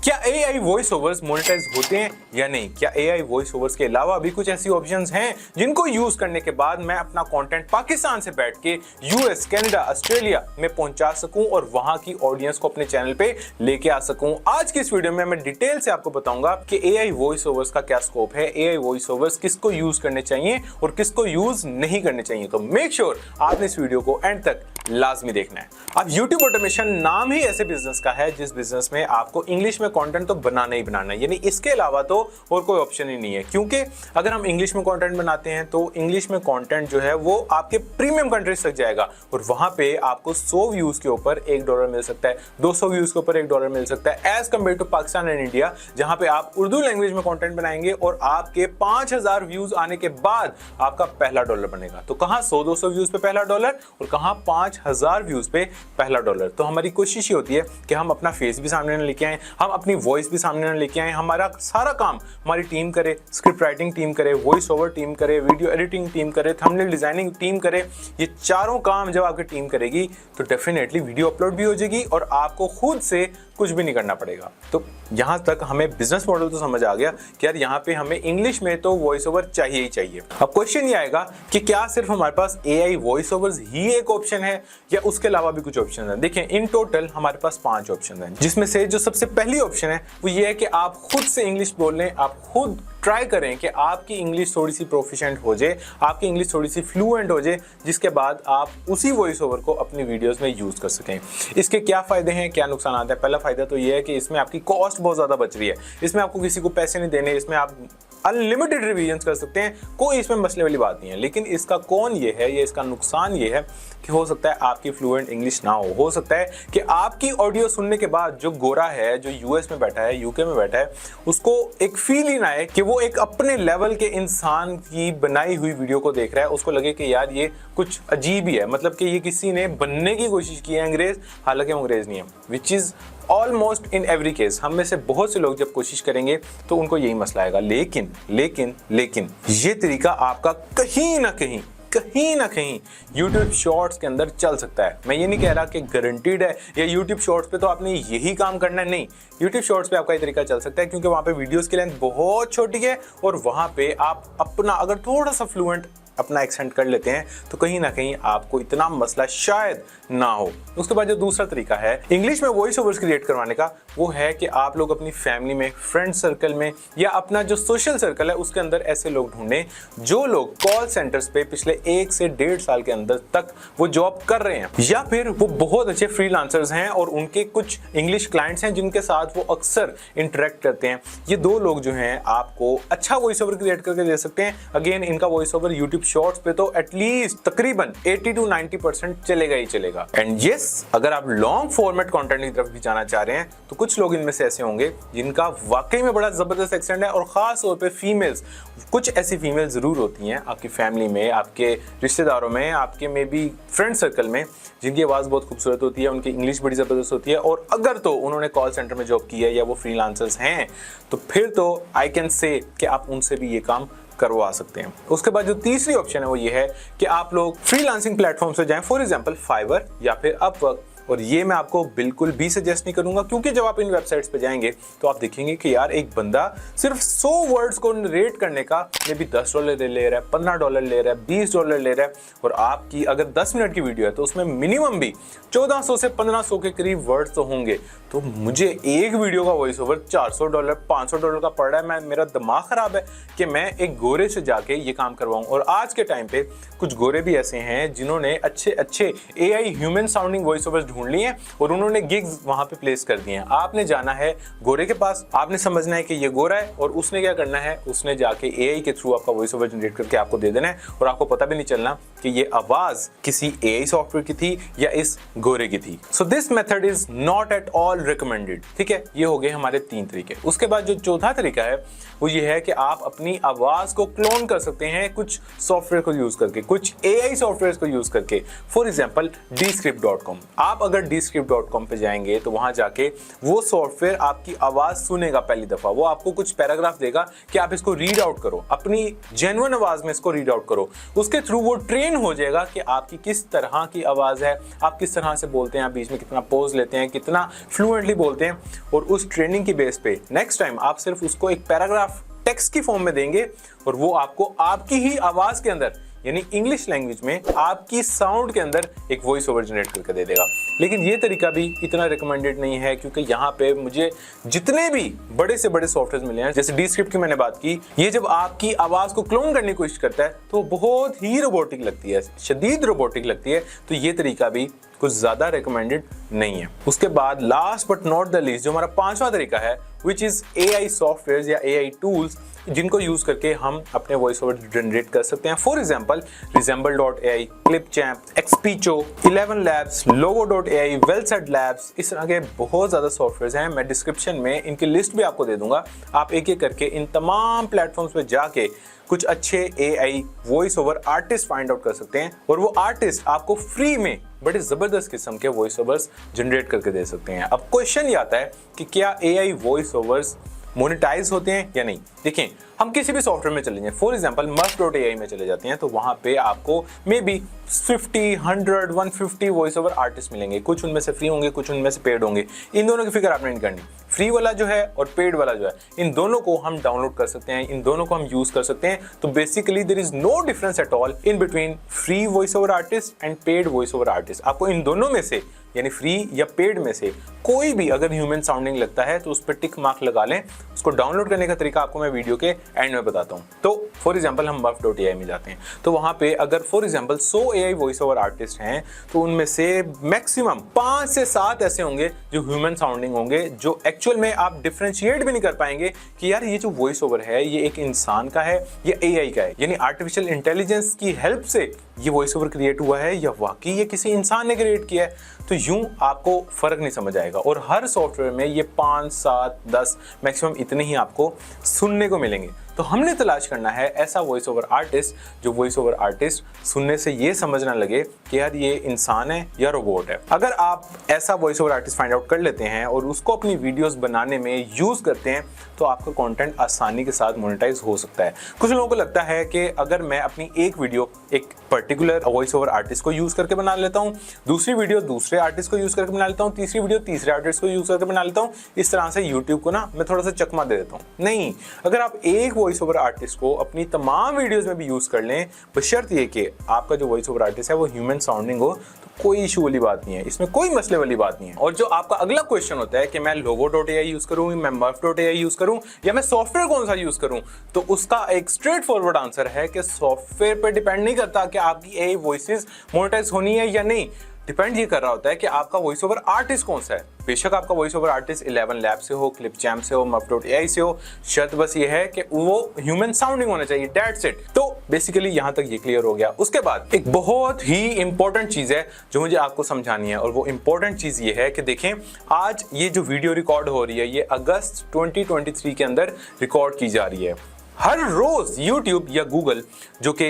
क्या AI voice overs monetise होते हैं या नहीं? क्या AI वॉइस ओवर्स के अलावा भी कुछ ऐसी ऑप्शंस हैं जिनको यूज करने के बाद मैं अपना कंटेंट पाकिस्तान से बैठ के US, कनाडा, ऑस्ट्रेलिया में पहुंचा सकूं और वहां की ऑडियंस को अपने चैनल पे लेके आ सकूं? आज की इस वीडियो में मैं डिटेल से आपको बताऊंगा कि AI वॉइस ओवर्स का क्या स्कोप है, AI वॉइस ओवर्स किसको यूज करने चाहिए और किसको यूज नहीं करने चाहिए। तो मेक श्योर आपने इस वीडियो को एंड तक लाजमी देखना है। अब YouTube ऑटोमेशन नाम ही ऐसे बिजनेस का है जिस बिजनेस में आपको इंग्लिश में कंटेंट तो बनाना ही बनाना है, यानी इसके अलावा तो और कोई ऑप्शन ही नहीं है। क्योंकि अगर हम इंग्लिश में कंटेंट बनाते हैं तो इंग्लिश में कंटेंट जो है वो आपके प्रीमियम कंट्रीज तक जाएगा और वहां पे आपको 100 व्यूज के ऊपर $1 मिल सकता है, 200 व्यूज के ऊपर $1 मिल सकता है, as compared to Pakistan and India जहां पे आप उर्दू लैंग्वेज में कंटेंट बनाएंगे और आपके 5000 व्यूज आने के बाद आपका पहला डॉलर बनेगा। तो कहां 100-200 व्यूज पे पहला डॉलर और कहां 5000 व्यूज पे पहला डॉलर। तो हमारी कोशिश ये होती है कि हम अपना फेस भी सामने न लेके आए, हम अपनी वॉइस भी सामने न लेके आए, हमारा सारा काम हमारी टीम करे, स्क्रिप्ट राइटिंग टीम करे, वॉइस ओवर टीम करे, वीडियो एडिटिंग टीम करे, थंबनेल डिजाइनिंग टीम करे। ये चारों काम जब आपकी टीम करेगी तो डेफिनेटली वीडियो अपलोड भी हो जाएगी और आपको खुद से कुछ भी नहीं करना पड़ेगा। तो यहां तक हमें बिजनेस मॉडल तो समझ आ गया कि यार यहाँ पे हमें इंग्लिश में तो वॉइस ओवर चाहिए ही चाहिए। अब क्वेश्चन ये आएगा कि क्या सिर्फ हमारे पास AI वॉइस ओवर्स ही एक ऑप्शन है या उसके अलावा भी कुछ ऑप्शन है? देखिए इन टोटल हमारे पास 5 ऑप्शन हैं, जिसमें से जो सबसे पहली ऑप्शन है वो ये है कि आप खुद से इंग्लिश बोल लें, आप खुद ट्राई करें कि आपकी इंग्लिश थोड़ी सी प्रोफिशिएंट हो जाए, आपकी इंग्लिश थोड़ी सी फ्लुएंट हो जाए, जिसके बाद आप उसी वॉइस ओवर को अपनी वीडियोस में यूज कर सकें। इसके क्या फायदे हैं, क्या नुकसान आता है? पहला फायदा तो ये है कि इसमें आपकी कॉस्ट बहुत ज्यादा बच रही है, इसमें आपको किसी को पैसे नहीं देने, इसमें आप अनलिमिटेड रिवीजन्स कर सकते हैं, कोई इसमें मसले वाली बात नहीं है। लेकिन इसका कौन ये है, ये इसका नुकसान ये है कि हो सकता है आपकी फ्लुएंट इंग्लिश ना हो सकता है कि आपकी ऑडियो सुनने के बाद जो गोरा है, जो US में बैठा है, UK में बैठा है, उसको एक फील ही ना आए कि वो एक अपने लेवल के इंसान की बनाई हुई वीडियो को देख रहा है, उसको लगे कि यार ये कुछ अजीब ही है, मतलब कि ये किसी ने बनने की कोशिश की है अंग्रेज, हालांकि वो अंग्रेज नहीं है, which is almost in every case. हम में से बहुत से लोग जब कोशिश करेंगे तो उनको यही मसला आएगा। लेकिन ये तरीका आपका कहीं ना कहीं YouTube शॉर्ट्स के अंदर चल सकता है। मैं ये नहीं कह रहा कि गारंटीड है या YouTube शॉर्ट्स पे तो आपने यही काम करना है, नहीं। YouTube शॉर्ट्स पे आपका ये तरीका चल सकता है क्योंकि वहां पे वीडियोस की लेंथ बहुत छोटी है और वहां पे आप अपना अगर थोड़ा सा फ्लुएंट अपना एक्सेंट कर लेते हैं तो कहीं ना कहीं आपको इतना मसला शायद ना हो। उसके बाद जो दूसरा तरीका है इंग्लिश में वॉइस ओवर्स क्रिएट करवाने का, वो है कि आप लोग अपनी फैमिली में, फ्रेंड सर्कल में या अपना जो सोशल सर्कल है उसके अंदर ऐसे लोग ढूंढें जो लोग कॉल सेंटर्स पे पिछले 1 से 1.5 साल के अंदर तक वो जॉब कर रहे हैं या फिर वो बहुत अच्छे फ्रीलांसर्स हैं और उनके कुछ इंग्लिश क्लाइंट्स हैं जिनके साथ वो अक्सर इंटरेक्ट करते हैं। ये 2 लोग जो हैं आपको अच्छा वॉइस ओवर क्रिएट करके दे सकते हैं। अगेन इनका वॉइस ओवर यूट्यूब शॉर्ट्स पे तो एटलीस्ट तकरीबन 80 to 90% चलेगा ही चलेगा। एंड यस, अगर आप लॉन्ग फॉर्मेट कंटेंट की तरफ भी जाना चाह रहे हैं तो कुछ लोग इनमें से ऐसे होंगे जिनका वाकई में बड़ा जबरदस्त एक्सेंट है और खास तौर पे फीमेल्स, कुछ ऐसी फीमेल जरूर होती हैं आपकी फैमिली में, आपके रिश्तेदारों में, आपके मे बी फ्रेंड सर्कल में, जिनकी आवाज बहुत खूबसूरत होती है, उनकी इंग्लिश बड़ी जबरदस्त होती है और अगर तो उन्होंने कॉल सेंटर में जॉब की है या वो फ्रीलांसर्स हैं तो फिर तो आई कैन से कि आप उनसे भी ये काम करवा सकते हैं। उसके बाद जो तीसरी ऑप्शन है वो ये है कि आप लोग फ्रीलांसिंग प्लेटफॉर्म से जाएं, फॉर एग्जांपल फाइवर या फिर अपवर्क। और ये मैं आपको बिल्कुल भी सजेस्ट नहीं करूंगा क्योंकि जब आप इन वेबसाइट्स पे जाएंगे तो आप देखेंगे कि यार एक बंदा सिर्फ 100 वर्ड्स को रेट करने का मे भी $10 ले रहा है, $15 ले रहा है, $20 ले रहा है और आपकी अगर 10 मिनट की वीडियो है तो उसमें मिनिमम भी 1400 से 1500 के करीब वर्ड्स तो होंगे। तो मुझे एक वीडियो का वॉइस ओवर $400, $500 का पड़ रहा है, मेरा दिमाग खराब है कि मैं एक गोरे से जाके ये काम करवाऊं। और आज के टाइम पे कुछ गोरे भी ऐसे हैं जिन्होंने अच्छे AI human sounding voice overs ढूंढ लिए और उन्होंने गिग्स वहां पे प्लेस कर दिए हैं। आपने जाना है गोरे के पास, आपने समझना है कि ये गोरा है और उसने क्या करना है, उसने जाके AI के थ्रू आपका वॉइस ओवर जनरेट करके आपको दे देना है और आपको पता भी नहीं चलना कि ये आवाज किसी AI सॉफ्टवेयर की थी या इस गोरे की थी। So this method is not at all recommended. ठीक है, ये हो गए हमारे 3 तरीके। उसके बाद जो चौथा तरीका है वो ये है कि आप अपनी आवाज को क्लोन कर सकते हैं कुछ सॉफ्टवेयर को यूज करके, कुछ AI सॉफ्टवेयर को यूज करके। For example Descript.com। आप आप अगर descript.com पे जाएंगे तो वहां जाके वो सॉफ्टवेयर आपकी आवाज सुनेगा पहली दफा। वो आपको कुछ पैराग्राफ देगा कि आप इसको रीड आउट करो, अपनी जेन्युइन आवाज में इसको रीड आउट करो। उसके थ्रू वो ट्रेन हो जाएगा कि आपकी किस तरह की आवाज है, आप किस तरह से बोलते हैं, आप बीच में कितना पॉज लेते हैं, कितना फ्लुएंटली बोलते हैं। और उस ट्रेनिंग की बेस पे नेक्स्ट टाइम आप सिर्फ उसको एक पैराग्राफ टेक्स्ट की फॉर्म में देंगे और वो आपको आपकी ही आवाज के अंदर यानी इंग्लिश लैंग्वेज में आपकी साउंड के अंदर एक वॉइस ओवर जनरेट करके दे देगा। लेकिन ये तरीका भी इतना रिकमेंडेड नहीं है, क्योंकि यहाँ पे मुझे जितने भी बड़े से बड़े सॉफ्टवेयर मिले हैं, जैसे Descript की मैंने बात की, ये जब आपकी आवाज को क्लोन करने की कोशिश करता है तो बहुत ही रोबोटिक लगती है, शदीद रोबोटिक लगती है। तो ये तरीका भी कुछ ज्यादा रिकमेंडेड नहीं है। उसके बाद last but not the least जो हमारा पांचवा तरीका है, विच इज AI सॉफ्टवेयर या AI टूल्स, जिनको यूज करके हम अपने वॉइस ओवर जनरेट कर सकते हैं। For example Resemble.ai, Clipchamp, Expecho, 11 Labs, Logo.ai, Wellsaid Labs, इस तरह के बहुत ज्यादा सॉफ्टवेयर हैं। मैं डिस्क्रिप्शन में इनकी लिस्ट भी आपको दे दूंगा। आप एक एक करके इन तमाम प्लेटफॉर्म्स पे जाके कुछ अच्छे AI voice over artist find out कर सकते हैं और वो आर्टिस्ट आपको फ्री में बड़े जबरदस्त किस्म के वॉइस ओवर्स जनरेट करके दे सकते हैं। अब क्वेश्चन ये आता है कि क्या AI वॉइस ओवर्स मोनेटाइज होते हैं या नहीं। देखें, हम किसी भी सॉफ्टवेयर में चले जाएं, फॉर एग्जांपल Muff.ai में चले जाते हैं तो वहां पे आपको may be 50, 100, 150 voice over artist मिलेंगे। कुछ उनमें से फ्री होंगे, कुछ उनमें से पेड होंगे। इन दोनों की फिक्र आपने नहीं करनी। फ्री वाला जो है और पेड वाला जो है, इन दोनों को हम डाउनलोड कर सकते हैं, इन दोनों को हम यूज कर सकते हैं। तो basically there is no difference at all in between free voice over artist and paid voice over artist. आपको इन दोनों में से यानी फ्री या पेड में से कोई भी अगर ह्यूमन साउंडिंग लगता है तो उस पर टिक मार्क लगा लें। उसको डाउनलोड करने का तरीका आपको मैं वीडियो के एंड में बताता हूं। तो फॉर एग्जांपल हम Muff.ai में जाते हैं तो वहां पे अगर for example 100 AI voice over artist हैं तो उनमें से मैक्सिमम 5 से 7 ऐसे होंगे जो ह्यूमन साउंडिंग होंगे, जो एक्चुअल में आप डिफरेंशिएट भी नहीं कर पाएंगे कि यार ये जो वॉइस ओवर है ये एक इंसान का है या AI का है, यानी आर्टिफिशियल इंटेलिजेंस की हेल्प से ये वॉइस ओवर क्रिएट हुआ है या वाकई ये किसी इंसान ने क्रिएट किया है। तो यूं आपको फर्क नहीं समझ आएगा। और हर सॉफ्टवेयर में ये 5, 7, 10 मैक्सिमम इतने ही आपको सुनने को मिलेंगे। तो हमने तलाश करना है ऐसा वॉइस ओवर आर्टिस्ट जो वॉइस ओवर आर्टिस्ट सुनने से ये समझना लगे कि यार ये इंसान है या रोबोट है। अगर आप ऐसा voice over artist find out कर लेते हैं और उसको अपनी वीडियोस बनाने में यूज करते हैं तो आपका कंटेंट आसानी के साथ मोनेटाइज हो सकता है। कुछ लोगों को लगता है कि अगर मैं अपनी एक वीडियो एक पर्टिकुलर वॉइस ओवर आर्टिस्ट को यूज करके बना लेता हूँ, दूसरी वीडियो दूसरे आर्टिस्ट को यूज करके बना लेता हूँ, तीसरी वीडियो तीसरे आर्टिस्ट को यूज करके बना लेता हूँ, इस तरह से यूट्यूब को ना मैं थोड़ा सा चकमा दे देता हूँ। नहीं, अगर आप एक वॉइस ओवर आर्टिस्ट को अपनी तमाम वीडियोस में भी यूज कर लें, बशर्त ये कि आपका जो वॉइस ओवर आर्टिस्ट है वो ह्यूमन साउंडिंग हो, तो कोई इशू वाली बात नहीं है, इसमें कोई मसले वाली बात नहीं है। और जो आपका अगला क्वेश्चन होता है कि मैं Logo.ai यूज करूं, मैं Muff.ai यूज करूं या मैं सॉफ्टवेयर कौन सा यूज करूं, तो उसका एक स्ट्रेट फॉरवर्ड आंसर है कि सॉफ्टवेयर पर डिपेंड नहीं करता कि आपकी AI वॉइसेस मोनेटाइज होनी है या नहीं। डिपेंड ये कर रहा होता है कि आपका वॉइस ओवर आर्टिस्ट कौन सा है। बेशक आपका वॉइस ओवर आर्टिस्ट 11 Labs से हो, Clipchamp से हो, Muff.ai से हो, शर्त बस ये है कि वो ह्यूमन साउंडिंग होना चाहिए, दैट्स इट। तो बेसिकली यहां तक ये क्लियर हो गया। उसके बाद एक बहुत ही इंपॉर्टेंट चीज है जो मुझे आपको समझानी है, और वो इंपॉर्टेंट चीज ये है कि देखें, आज ये जो वीडियो रिकॉर्ड हो रही है ये अगस्त 2023 के अंदर रिकॉर्ड की जा रही है। हर रोज YouTube या Google, जो कि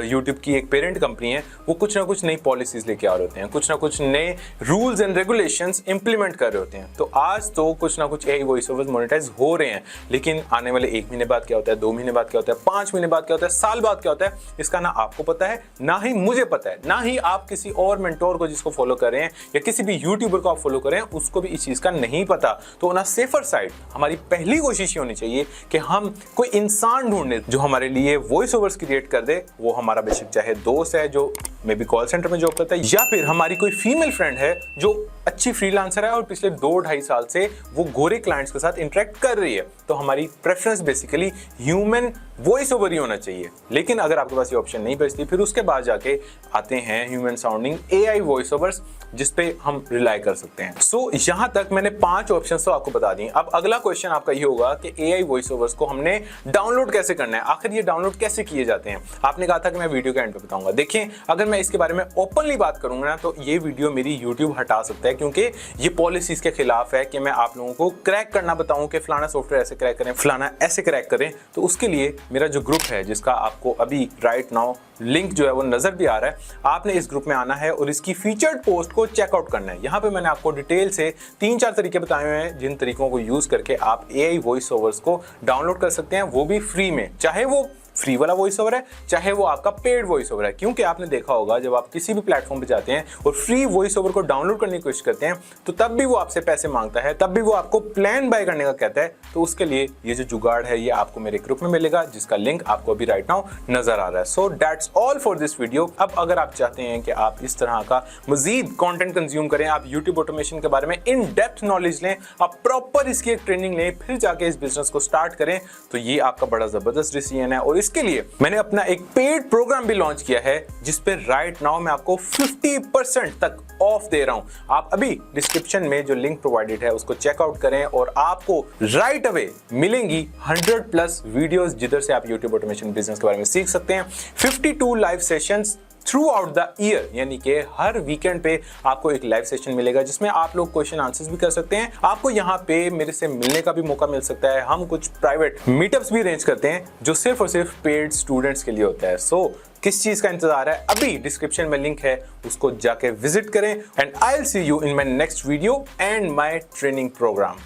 YouTube की एक पेरेंट कंपनी है, वो कुछ ना कुछ नई पॉलिसीज लेके आ रहे होते हैं, कुछ ना कुछ नए रूल्स एंड रेगुलेशंस इंप्लीमेंट कर रहे होते हैं। तो आज तो कुछ ना कुछ AI वॉइस ओवर्स मोनेटाइज हो रहे हैं, लेकिन आने वाले 1 महीने बाद क्या होता है, 2 महीने बाद क्या होता है, 5 महीने बाद क्या होता है, साल बाद क्या होता है, इसका ना आपको पता है, ना ही मुझे पता है, ना ही आप किसी और मेंटोर को जिसको फॉलो कर रहे हैं या किसी भी यूट्यूबर को आप फॉलो कर रहे हैं उसको भी इस चीज का नहीं पता। तो ऑन अ सेफर साइड हमारी पहली कोशिश ये होनी चाहिए कि हम कोई इंसान ढूंढने जो हमारे लिए वॉइस ओवर्स क्रिएट कर दे। वो हमारा बेशक चाहे दोस्त है जो मे बी कॉल सेंटर में जॉब करता है, या फिर हमारी कोई फीमेल फ्रेंड है जो अच्छी फ्रीलांसर है और पिछले 2-2.5 साल से वो गोरे क्लाइंट्स के साथ इंटरेक्ट कर रही है। तो हमारी preference basically human voice over ही होना चाहिए। लेकिन अगर आपके पास ये ऑप्शन नहीं बचती, फिर उसके बाद जाके आते हैं human sounding AI voice overs जिसपे हम रिलाई कर सकते हैं। सो यहां तक मैंने 5 ऑप्शंस तो आपको बता दिए। अब अगला क्वेश्चन आपका ये होगा कि AI वॉइस ओवर्स को हमने डाउनलोड कैसे करना है, आखिर ये डाउनलोड कैसे किए जाते हैं। आपने कहा था कि मैं वीडियो के एंड पे बताऊंगा। देखिए, अगर मैं इसके बारे में ओपनली बात करूंगा ना तो ये वीडियो मेरी YouTube हटा सकता है, क्योंकि ये पॉलिसीज के खिलाफ है कि मैं आप लोगों को क्रैक करना बताऊं कि फलाना सॉफ्टवेयर ऐसे क्रैक करें, फलाना ऐसे क्रैक करें। तो उसके लिए मेरा जो ग्रुप है, जिसका आपको अभी राइट नाउ लिंक जो है वो नजर भी आ रहा है, आपने इस ग्रुप में आना है और इसकी फीचर्ड पोस्ट को चेकआउट करना है। यहाँ पे मैंने आपको डिटेल से 3-4 तरीके बताए हुए हैं जिन तरीकों को यूज करके आप AI वॉइस ओवर्स को डाउनलोड कर सकते हैं, वो भी फ्री में, चाहे वो फ्री वाला वॉइस ओवर है चाहे वो आपका पेड वॉइस ओवर है। क्योंकि आपने देखा होगा जब आप किसी भी प्लेटफॉर्म पे जाते हैं और फ्री वॉइस ओवर को डाउनलोड करने की कोशिश करते हैं तो तब भी वो आपसे पैसे मांगता है, तब भी वो आपको प्लान बाय करने का कहता है। तो उसके लिए ये जो जुगाड़ है ये आपको मेरे ग्रुप में मिलेगा, जिसका लिंक आपको अभी राइट नाउ नजर आ रहा है। So that's all for this video. अब अगर आप चाहते हैं कि आप इस तरह का मजीद कंटेंट कंज्यूम करें, आप यूट्यूब ऑटोमेशन के बारे में इन डेप्थ नॉलेज लें, आप प्रॉपर इसकी एक ट्रेनिंग लें, फिर जाके इस बिजनेस को स्टार्ट करें, तो ये आपका बड़ा जबरदस्त डिसीजन है। और इसके लिए मैंने अपना एक पेड प्रोग्राम भी लॉन्च किया है जिस पे राइट नाउ मैं आपको 50% तक ऑफ दे रहा हूं। आप अभी डिस्क्रिप्शन में जो लिंक प्रोवाइडेड है उसको चेकआउट करें और आपको राइट अवे मिलेंगी 100+ वीडियोस जिधर से आप यूट्यूब ऑटोमेशन बिजनेस के बारे में सीख सकते हैं। 52 live sessions through out the year, यानी कि हर वीकेंड पे आपको एक लाइव सेशन मिलेगा जिसमें आप लोग क्वेश्चन आंसर्स भी कर सकते हैं। आपको यहाँ पे मेरे से मिलने का भी मौका मिल सकता है। हम कुछ प्राइवेट मीटअप्स भी अरेंज करते हैं जो सिर्फ और सिर्फ पेड स्टूडेंट्स के लिए होता है। सो किस चीज का इंतजार है, अभी डिस्क्रिप्शन में लिंक है, उसको जाके विजिट करें। And I will see you in my next video and my training programme.